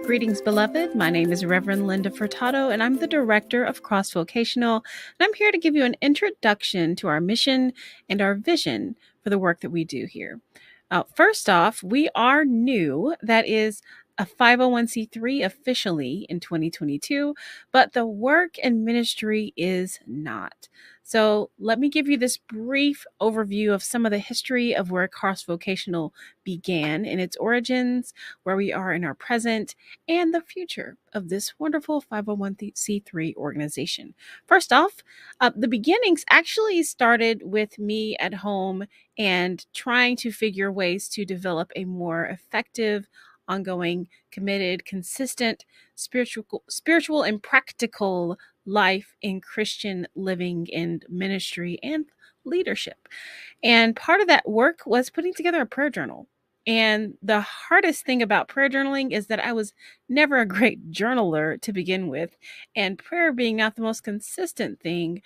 Greetings, beloved. My name is Reverend Linda Furtado, and I'm the director of Vocational. And I'm here to give you an introduction to our mission and our vision for the work that we do here. First off, we are new. That is a 501c3 officially in 2022, but the work and ministry is not. So let me give you this brief overview of some of the history of where Vocational began in its origins, where we are in our present, and the future of this wonderful 501c3 organization. First off, the beginnings actually started with me at home and trying to figure ways to develop a more effective, ongoing, committed, consistent, spiritual and practical life in Christian living and ministry and leadership. And part of that work was putting together a prayer journal. And the hardest thing about prayer journaling is that I was never a great journaler to begin with. And prayer being not the most consistent thing,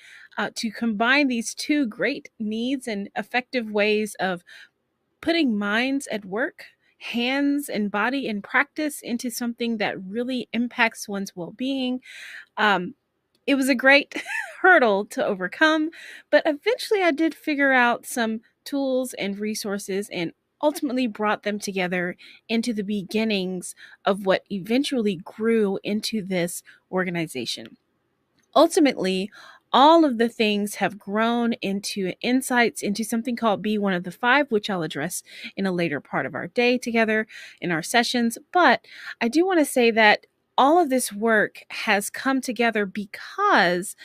to combine these two great needs and effective ways of putting minds at work, hands and body in practice into something that really impacts one's well-being. It was a great hurdle to overcome, but eventually I did figure out some tools and resources and ultimately brought them together into the beginnings of what eventually grew into this organization. Ultimately, all of the things have grown into insights into something called Be One of the Five, which I'll address in a later part of our day together in our sessions. But I do want to say that all of this work has come together because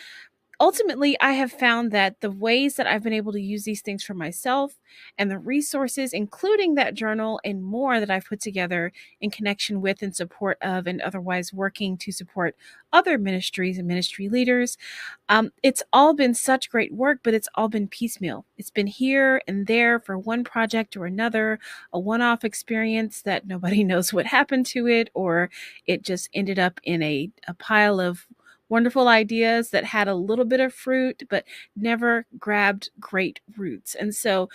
ultimately, I have found that the ways that I've been able to use these things for myself and the resources, including that journal and more that I've put together in connection with and support of and otherwise working to support other ministries and ministry leaders, it's all been such great work, but it's all been piecemeal. It's been here and there for one project or another, a one-off experience that nobody knows what happened to it, or it just ended up in a pile of wonderful ideas that had a little bit of fruit, but never grabbed great roots. And so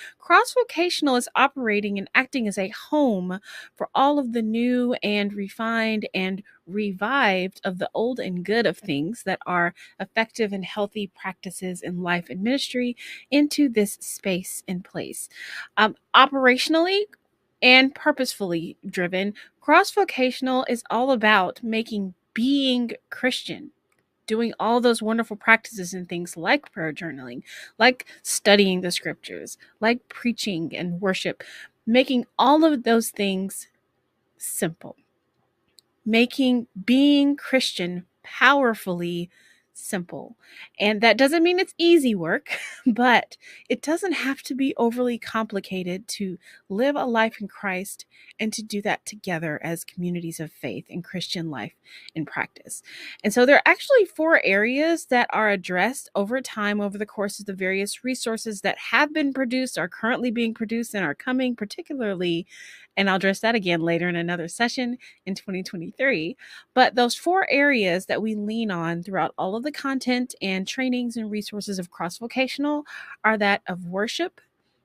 Vocational is operating and acting as a home for all of the new and refined and revived of the old and good of things that are effective and healthy practices in life and ministry into this space and place. Operationally and purposefully driven, Vocational is all about making being Christian, doing all those wonderful practices and things like prayer journaling, like studying the scriptures, like preaching and worship, making all of those things simple, making being Christian powerfully simple. And that doesn't mean it's easy work, but it doesn't have to be overly complicated to live a life in Christ and to do that together as communities of faith in Christian life and practice. And so there are actually 4 areas that are addressed over time over the course of the various resources that have been produced, are currently being produced, and are coming particularly, and I'll address that again later in another session in 2023. But those 4 areas that we lean on throughout all of the content and trainings and resources of Vocational are that of worship,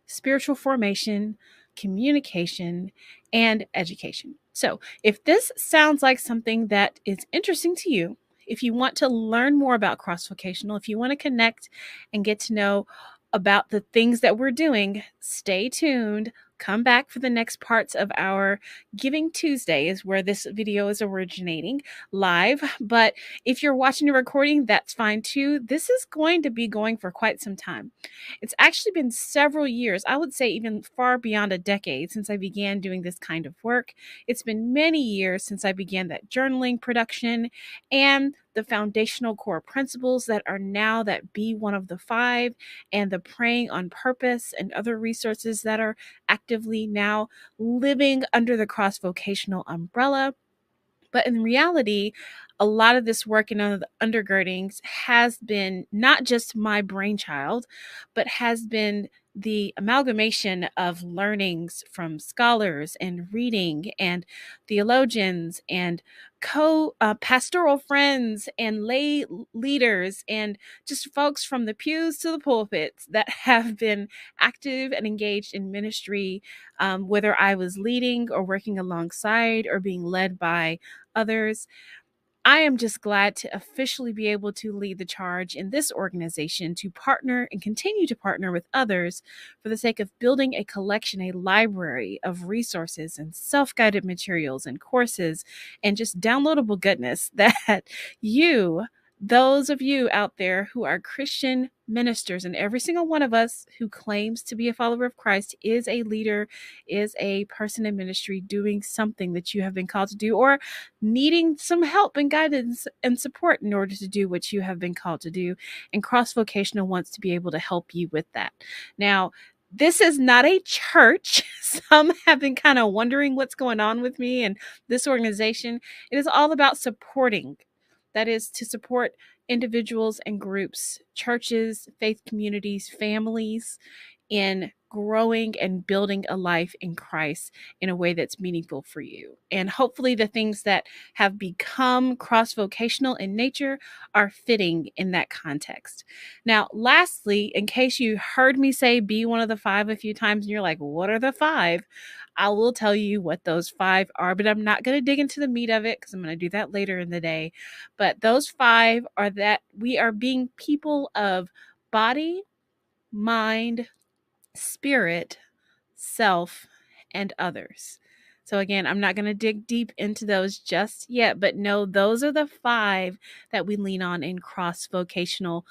spiritual formation, communication, and education. So if this sounds like something that is interesting to you, if you want to learn more about Vocational, if you want to connect and get to know about the things that we're doing, stay tuned. Come back for the next parts of our Giving Tuesday is where this video is originating live. But if you're watching a recording, that's fine too. This is going to be going for quite some time. It's actually been several years, I would say even far beyond a decade since I began doing this kind of work. It's been many years since I began that journaling production. And the foundational core principles that are now that be one of the five, and the praying on purpose and other resources that are actively now living under the cross vocational umbrella. But in reality, a lot of this work in the undergirdings has been not just my brainchild, but has been the amalgamation of learnings from scholars and reading and theologians and pastoral friends and lay leaders and just folks from the pews to the pulpits that have been active and engaged in ministry, whether I was leading or working alongside or being led by others. I am just glad to officially be able to lead the charge in this organization to partner and continue to partner with others for the sake of building a collection, a library of resources and self-guided materials and courses and just downloadable goodness that you, those of you out there who are Christian ministers, and every single one of us who claims to be a follower of Christ is a leader, is a person in ministry doing something that you have been called to do, or needing some help and guidance and support in order to do what you have been called to do. And Cross Vocational wants to be able to help you with that. Now, this is not a church. Some have been kind of wondering what's going on with me and this organization. It is all about supporting. That is to support individuals and groups, churches, faith communities, families in growing and building a life in Christ in a way that's meaningful for you. And hopefully the things that have become cross-vocational in nature are fitting in that context. Now, lastly, in case you heard me say be one of the five a few times and you're like, what are the five? I will tell you what those five are, but I'm not going to dig into the meat of it because I'm going to do that later in the day. But those five are that we are being people of body, mind, spirit, self, and others. So again, I'm not going to dig deep into those just yet, but no, those are the five that we lean on in cross vocational